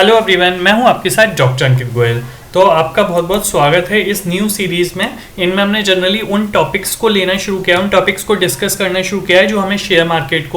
Hello everyone, मैं हूं आपके साथ डॉक्टर अंकित गोयल। तो आपका बहुत बहुत स्वागत है इस न्यू सीरीज़ में। इनमें हमने जनरली उन टॉपिक्स को लेना शुरू किया, उन टॉपिक्स को डिस्कस करना शुरू किया है जो हमें शेयर मार्केट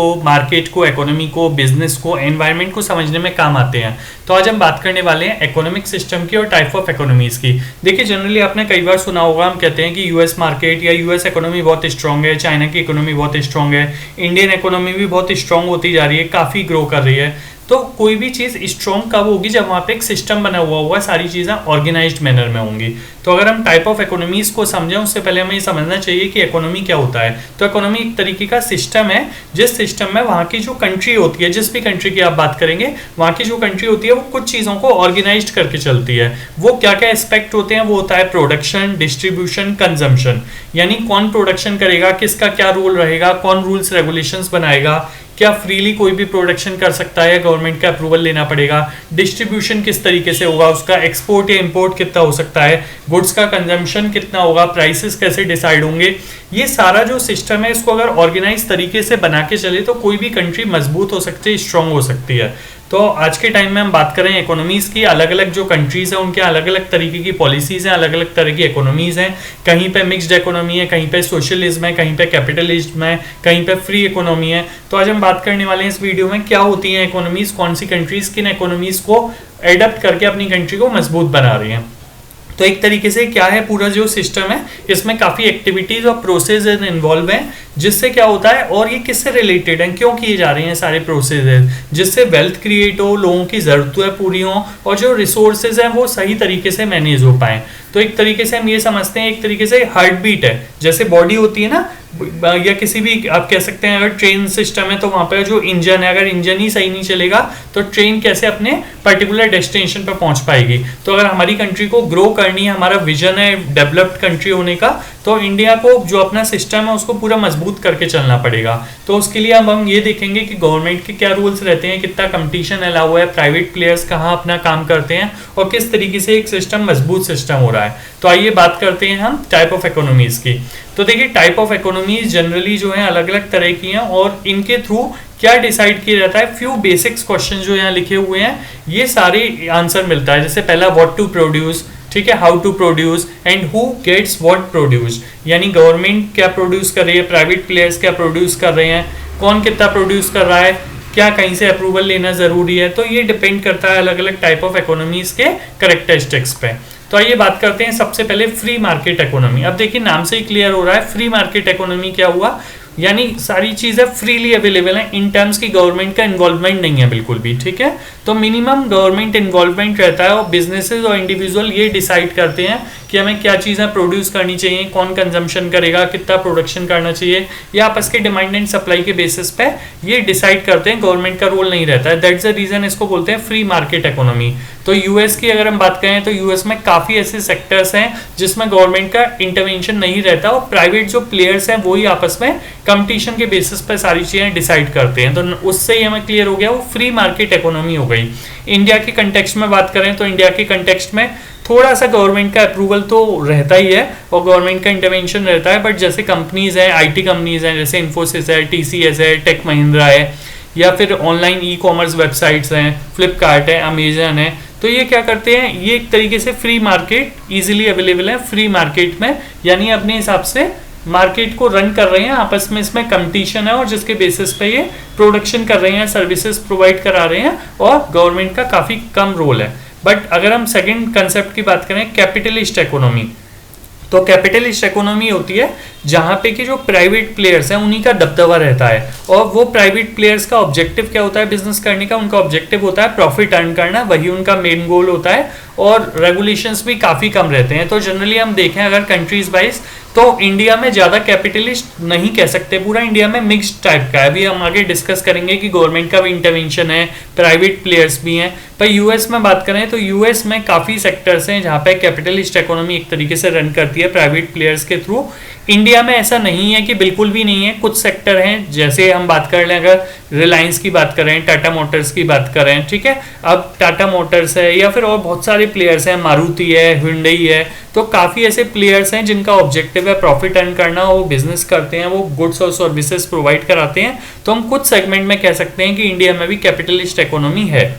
को, इकोनॉमी को, बिजनेस को, एनवायरनमेंट को समझने में काम आते हैं। तो आज हम बात करने वाले हैं इकोनॉमिक सिस्टम की और टाइप ऑफ इकोनॉमीज़ की। देखिए, जनरली आपने कई बार सुना होगा, हम कहते हैं कि यूएस मार्केट या यूएस इकोनॉमी बहुत स्ट्रांग है, चाइना की इकोनॉमी बहुत स्ट्रांग है, इंडियन इकोनॉमी भी बहुत स्ट्रांग होती जा रही है, काफ़ी ग्रो कर रही है। तो कोई भी चीज़ स्ट्रॉन्ग कब होगी? जब वहाँ पे एक सिस्टम बना हुआ होगा, सारी चीज़ें ऑर्गेनाइज्ड मैनर में होंगी। तो अगर हम टाइप ऑफ इकोनॉमीज को समझें उससे पहले हमें ये समझना चाहिए कि इकोनॉमी क्या होता है। तो इकोनॉमी एक तरीके का सिस्टम है, जिस सिस्टम में वहाँ की जो कंट्री होती है, जिस भी कंट्री की आप बात करेंगे, वहाँ की जो कंट्री होती है वो कुछ चीज़ों को ऑर्गेनाइज करके चलती है। वो क्या क्या एस्पेक्ट होते हैं? वो होता है प्रोडक्शन, डिस्ट्रीब्यूशन, कंजम्पशन। यानी कौन प्रोडक्शन करेगा, किसका क्या रोल रहेगा, कौन रूल्स रेगुलेशंस बनाएगा, क्या फ्रीली कोई भी प्रोडक्शन कर सकता है, गवर्नमेंट का अप्रूवल लेना पड़ेगा, डिस्ट्रीब्यूशन किस तरीके से होगा, उसका एक्सपोर्ट या इंपोर्ट कितना हो सकता है, गुड्स का कंजम्पशन कितना होगा, प्राइसेस कैसे डिसाइड होंगे। ये सारा जो सिस्टम है, इसको अगर ऑर्गेनाइज तरीके से बना के चले तो कोई भी कंट्री मजबूत हो सकती है, स्ट्रांग हो सकती है। तो आज के टाइम में हम बात करें इकोनॉमीज़ की, अलग अलग जो कंट्रीज हैं उनके अलग अलग तरीके की पॉलिसीज़ हैं, अलग अलग तरह की इकोनॉमीज़ हैं। कहीं पे मिक्स्ड इकोनॉमी है, कहीं पे सोशलिज्म है, कहीं पे कैपिटलिज्म है, कहीं पे फ्री इकोनॉमी है। तो आज हम बात करने वाले हैं इस वीडियो में क्या होती हैं इकोनॉमीज़, कौन सी कंट्रीज़ किन इकोनॉमीज़ को एडप्ट करके अपनी कंट्री को मजबूत बना रही हैं। तो एक तरीके से क्या है पूरा जो सिस्टम है, इसमें काफ़ी एक्टिविटीज़ और प्रोसेस इन्वॉल्व हैं, जिससे क्या होता है और ये किससे रिलेटेड हैं, क्यों किए जा रहे हैं सारे प्रोसेस, जिससे वेल्थ क्रिएट हो, लोगों की ज़रूरतें पूरी हों और जो रिसोर्सेज हैं वो सही तरीके से मैनेज हो पाएँ। तो एक तरीके से हम ये समझते हैं, एक तरीके से हार्ट बीट है, जैसे बॉडी होती है ना, या किसी भी आप कह सकते हैं अगर ट्रेन सिस्टम है तो वहाँ पर जो इंजन है, अगर इंजन ही सही नहीं चलेगा तो ट्रेन कैसे अपने पर्टिकुलर डेस्टिनेशन पर पहुँच पाएगी। तो अगर हमारी कंट्री को ग्रो करनी है, हमारा विजन है डेवलप्ड कंट्री होने का, तो इंडिया को जो अपना सिस्टम है उसको पूरा मजबूत करके चलना पड़ेगा। तो उसके लिए अब हम ये देखेंगे कि गवर्नमेंट के क्या रूल्स रहते हैं, कितना कंपटीशन अलाउ हुआ है, प्राइवेट प्लेयर्स कहाँ अपना काम करते हैं और किस तरीके से एक सिस्टम मजबूत सिस्टम हो रहा है। तो आइए बात करते हैं हम टाइप ऑफ इकोनॉमीज की। तो देखिए, टाइप ऑफ इकोनॉमीज जनरली जो है अलग अलग तरह की हैं और इनके थ्रू क्या डिसाइड किया जाता है, फ्यू बेसिक्स क्वेश्चन जो यहाँ लिखे हुए हैं ये सारे आंसर मिलता है। जैसे पहला व्हाट टू प्रोड्यूस, ठीक है, how to produce and who gets what produce. यानी गवर्नमेंट क्या प्रोड्यूस कर रही है, प्राइवेट प्लेयर्स क्या प्रोड्यूस कर रहे हैं, कौन कितना प्रोड्यूस कर रहा है, क्या कहीं से अप्रूवल लेना जरूरी है। तो ये डिपेंड करता है अलग अलग टाइप ऑफ इकोनॉमीज के कैरेक्टरिस्टिक्स पे। तो आइए बात करते हैं सबसे पहले फ्री मार्केट इकोनॉमी। अब देखिए, नाम से ही क्लियर हो रहा है फ्री मार्केट इकोनॉमी क्या हुआ, यानी सारी चीज़ें फ्रीली अवेलेबल हैं, इन टर्म्स की गवर्नमेंट का इन्वॉल्वमेंट नहीं है बिल्कुल भी, ठीक है। तो मिनिमम गवर्नमेंट इन्वॉल्वमेंट रहता है और बिजनेसेस और इंडिविजुअल ये डिसाइड करते हैं कि हमें क्या चीज़ें प्रोड्यूस करनी चाहिए, कौन कंजम्पशन करेगा, कितना प्रोडक्शन करना चाहिए, या आपस के डिमांड एंड सप्लाई के बेसिस पे ये डिसाइड करते हैं, गवर्नमेंट का रोल नहीं रहता है। दैट्स द रीजन इसको बोलते हैं फ्री मार्केट इकोनॉमी। तो यूएस की अगर हम बात करें तो यूएस में काफ़ी ऐसे सेक्टर्स हैं जिसमें गवर्नमेंट का इंटरवेंशन नहीं रहता और प्राइवेट जो प्लेयर्स हैं वही आपस में कंपटीशन के बेसिस पर सारी चीज़ें डिसाइड करते हैं। तो उससे ही हमें क्लियर हो गया, वो फ्री मार्केट इकोनॉमी हो गई। इंडिया के कंटेक्स्ट में बात करें तो इंडिया के कंटेक्स्ट में थोड़ा सा गवर्नमेंट का अप्रूवल तो रहता ही है और गवर्नमेंट का इंटरवेंशन रहता है, बट जैसे कंपनीज हैं, आईटी कंपनीज हैं, जैसे इन्फोसिस है, टीसीएस है, टेक महिंद्रा है, या फिर ऑनलाइन ई कॉमर्स वेबसाइट्स हैं, फ्लिपकार्ट है, अमेजन है, तो ये क्या करते हैं, ये एक तरीके से फ्री मार्केट इजीली अवेलेबल है फ्री मार्केट में, यानी अपने हिसाब से मार्केट को रन कर रहे हैं, आपस में इसमें कंपटीशन है और जिसके बेसिस पे ये प्रोडक्शन कर रहे हैं, सर्विसेज प्रोवाइड करा रहे हैं और गवर्नमेंट का काफ़ी कम रोल है। बट अगर हम सेकंड कंसेप्ट की बात करें, कैपिटलिस्ट इकोनॉमी, तो कैपिटलिस्ट इकोनॉमी होती है जहाँ पे कि जो प्राइवेट प्लेयर्स हैं उन्हीं का दबदबा रहता है और वो प्राइवेट प्लेयर्स का ऑब्जेक्टिव क्या होता है बिजनेस करने का, उनका ऑब्जेक्टिव होता है प्रॉफिट अर्न करना, वही उनका मेन गोल होता है और रेगुलेशंस भी काफ़ी कम रहते हैं। तो जनरली हम देखें अगर कंट्रीज वाइज तो इंडिया में ज़्यादा कैपिटलिस्ट नहीं कह सकते, पूरा इंडिया में मिक्स्ड टाइप का है। अभी हम आगे डिस्कस करेंगे कि गवर्नमेंट का भी इंटरवेंशन है, प्राइवेट प्लेयर्स भी हैं। पर यूएस में बात करें तो यूएस में काफ़ी सेक्टर्स हैं जहाँ पे कैपिटलिस्ट इकोनॉमी एक तरीके से रन करती है प्राइवेट प्लेयर्स के थ्रू। इंडिया में ऐसा नहीं है कि बिल्कुल भी नहीं है, कुछ सेक्टर हैं, जैसे हम बात कर लें अगर रिलायंस की बात करें, टाटा मोटर्स की बात करें, ठीक है, अब टाटा मोटर्स है या फिर और बहुत सारे प्लेयर्स हैं, मारुति है, हुंडई है, तो काफ़ी ऐसे प्लेयर्स हैं जिनका ऑब्जेक्टिव है प्रॉफिट अर्न करना, वो बिजनेस करते हैं, वो गुड्स और सर्विसेज प्रोवाइड कराते हैं। तो हम कुछ सेगमेंट में कह सकते हैं कि इंडिया में भी कैपिटलिस्ट इकोनॉमी है।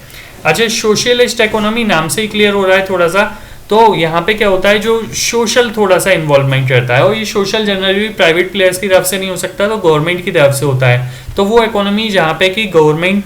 अच्छा, सोशलिस्ट इकोनॉमी नाम से ही क्लियर हो रहा है थोड़ा सा। तो यहाँ पे क्या होता है, जो सोशल थोड़ा सा इन्वॉल्वमेंट रहता है, और ये सोशल जनरली प्राइवेट प्लेयर्स की तरफ से नहीं हो सकता, तो गवर्नमेंट की तरफ से होता है। तो वो इकोनॉमी जहाँ पे कि गवर्नमेंट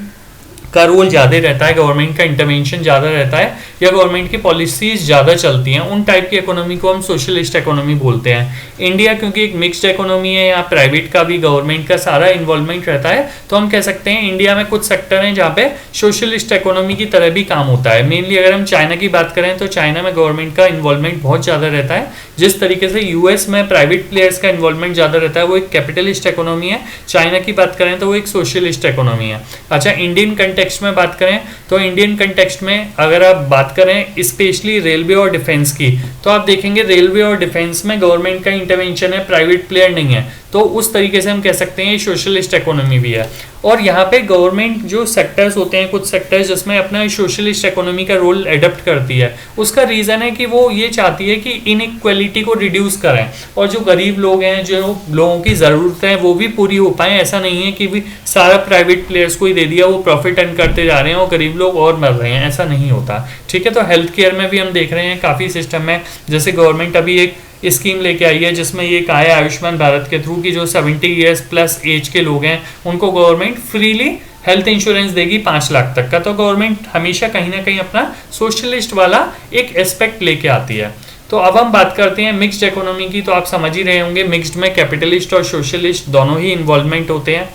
का रोल ज़्यादा रहता है, गवर्नमेंट का इंटरवेंशन ज़्यादा रहता है, या गवर्नमेंट की पॉलिसीज ज़्यादा चलती हैं, उन टाइप की इकोनॉमी को हम सोशलिस्ट इकोनॉमी बोलते हैं। इंडिया क्योंकि एक मिक्स्ड इकोनॉमी है, यहाँ प्राइवेट का भी गवर्नमेंट का सारा इन्वॉल्वमेंट रहता है, तो हम कह सकते हैं इंडिया में कुछ सेक्टर हैं जहाँ पे सोशलिस्ट इकोनॉमी की तरह भी काम होता है। मेनली अगर हम चाइना की बात करें तो चाइना में गवर्नमेंट का इन्वॉल्वमेंट बहुत ज़्यादा रहता है। जिस तरीके से यूएस में प्राइवेट प्लेयर्स का इन्वॉल्वमेंट ज़्यादा रहता है, वो एक कैपिटलिस्ट इकोनॉमी है। चाइना की बात करें तो वो एक सोशलिस्ट इकोनॉमी है। अच्छा, इंडियन कंटेक्स्ट में बात करें तो इंडियन कंटेक्स्ट में अगर आप बात करें स्पेशली रेलवे और डिफेंस की, तो आप देखेंगे रेलवे और डिफेंस में गवर्नमेंट का इंटरवेंशन है, प्राइवेट प्लेयर नहीं है। तो उस तरीके से हम कह सकते हैं ये सोशलिस्ट इकोनॉमी भी है। और यहाँ पे गवर्नमेंट जो सेक्टर्स होते हैं, कुछ सेक्टर्स जिसमें अपना सोशलिस्ट इकोनॉमी का रोल एडप्ट करती है, उसका रीज़न है कि वो ये चाहती है कि इनइक्वालिटी को रिड्यूस करें, और जो गरीब लोग हैं, जो लोगों की ज़रूरतें हैं, वो भी पूरी हो पाएँ। ऐसा नहीं है कि भी सारा प्राइवेट प्लेयर्स को ही दे दिया, वो प्रॉफिट अर्न करते जा रहे हैं और गरीब लोग और मर रहे हैं, ऐसा नहीं होता। ठीक है, तो हेल्थ केयर में भी हम देख रहे हैं काफ़ी सिस्टम है, जैसे गवर्नमेंट अभी एक स्कीम लेके आई है जिसमें ये कहा है आयुष्मान भारत के थ्रू कि जो 70 ईयर्स प्लस एज के लोग हैं उनको गवर्नमेंट फ्रीली हेल्थ इंश्योरेंस देगी 5 लाख तक का। तो गवर्नमेंट हमेशा कहीं ना कहीं अपना सोशलिस्ट वाला एक एस्पेक्ट लेके आती है। तो अब हम बात करते हैं मिक्स्ड इकोनॉमी की। तो आप समझ ही रहे होंगे मिक्स्ड में कैपिटलिस्ट और सोशलिस्ट दोनों ही इन्वॉल्वमेंट होते हैं।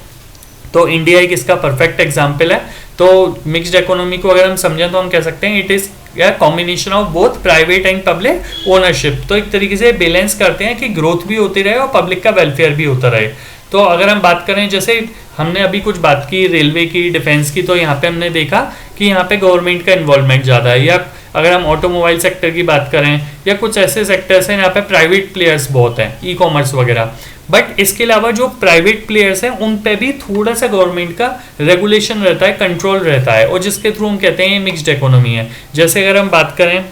तो इंडिया एक इसका परफेक्ट एग्जाम्पल है। तो मिक्स्ड इकोनॉमी को अगर हम समझें तो हम कह सकते हैं it is combination of both private and public ownership. तो एक तरीके से बैलेंस करते हैं कि ग्रोथ भी होती रहे और पब्लिक का वेलफेयर भी होता रहे। तो अगर हम बात करें, जैसे हमने अभी कुछ बात की रेलवे की, डिफेंस की, तो यहाँ पे हमने देखा कि यहाँ पे गवर्नमेंट का इन्वॉल्वमेंट ज़्यादा है। या अगर हम ऑटोमोबाइल सेक्टर की बात करें या कुछ ऐसे सेक्टर्स हैं यहाँ पे प्राइवेट प्लेयर्स बहुत हैं, ई कॉमर्स वगैरह। बट इसके अलावा जो प्राइवेट प्लेयर्स हैं उन पे भी थोड़ा सा गवर्नमेंट का रेगुलेशन रहता है, कंट्रोल रहता है, और जिसके थ्रू हम कहते हैं मिक्स्ड इकोनॉमी है। जैसे अगर हम बात करें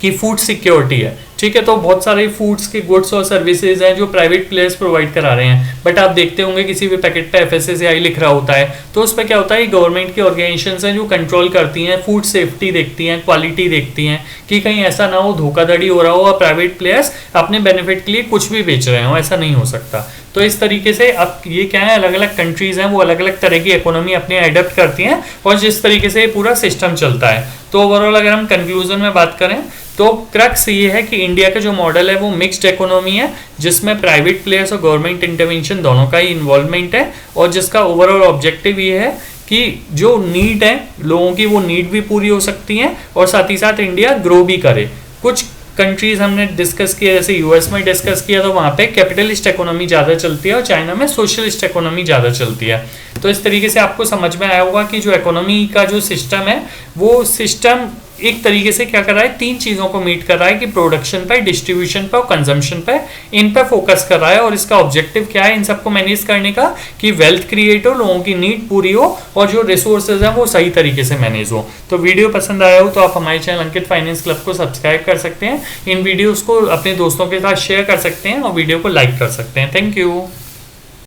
कि फूड सिक्योरिटी है, ठीक है, तो बहुत सारे फूड्स के गुड्स और सर्विसेज हैं जो प्राइवेट प्लेयर्स प्रोवाइड करा रहे हैं। बट आप देखते होंगे किसी भी पैकेट पे FSSAI लिख रहा होता है, तो उस पर क्या होता है, गवर्नमेंट की ऑर्गेनाइजेशंस हैं जो कंट्रोल करती हैं, फूड सेफ्टी देखती हैं, क्वालिटी देखती हैं कि कहीं ऐसा ना हो धोखाधड़ी हो रहा हो और प्राइवेट प्लेयर्स अपने बेनिफिट के लिए कुछ भी बेच रहे हो, ऐसा नहीं हो सकता। तो इस तरीके से अब ये क्या है, अलग अलग कंट्रीज हैं वो अलग अलग तरह की इकोनॉमी अपने एडप्ट करती हैं और जिस तरीके से पूरा सिस्टम चलता है। तो ओवरऑल अगर हम कंक्लूजन में बात करें तो क्रक्स ये है कि इंडिया का जो मॉडल है वो मिक्स्ड इकोनॉमी है, जिसमें प्राइवेट प्लेयर्स और गवर्नमेंट इंटरवेंशन दोनों का ही इन्वॉल्वमेंट है, और जिसका ओवरऑल ऑब्जेक्टिव ये है कि जो नीड है लोगों की वो नीड भी पूरी हो सकती है और साथ ही साथ इंडिया ग्रो भी करे। कुछ कंट्रीज हमने डिस्कस किया, जैसे यूएस में डिस्कस किया तो वहाँ पे कैपिटलिस्ट इकोनॉमी ज़्यादा चलती है और चाइना में सोशलिस्ट इकोनॉमी ज़्यादा चलती है। तो इस तरीके से आपको समझ में आया होगा कि जो इकोनॉमी का जो सिस्टम है वो सिस्टम एक तरीके से क्या कर रहा है, 3 चीज़ों को मीट कर रहा है कि प्रोडक्शन पर, डिस्ट्रीब्यूशन पर और कंजम्पशन पर, इन पर फोकस कर रहा है। और इसका ऑब्जेक्टिव क्या है इन सबको मैनेज करने का, कि वेल्थ क्रिएट हो, लोगों की नीड पूरी हो और जो रिसोर्सेज हैं वो सही तरीके से मैनेज हो। तो वीडियो पसंद आया हो तो आप हमारे चैनल अंकित फाइनेंस क्लब को सब्सक्राइब कर सकते हैं, इन वीडियोज़ को अपने दोस्तों के साथ शेयर कर सकते हैं और वीडियो को लाइक कर सकते हैं। Thank you.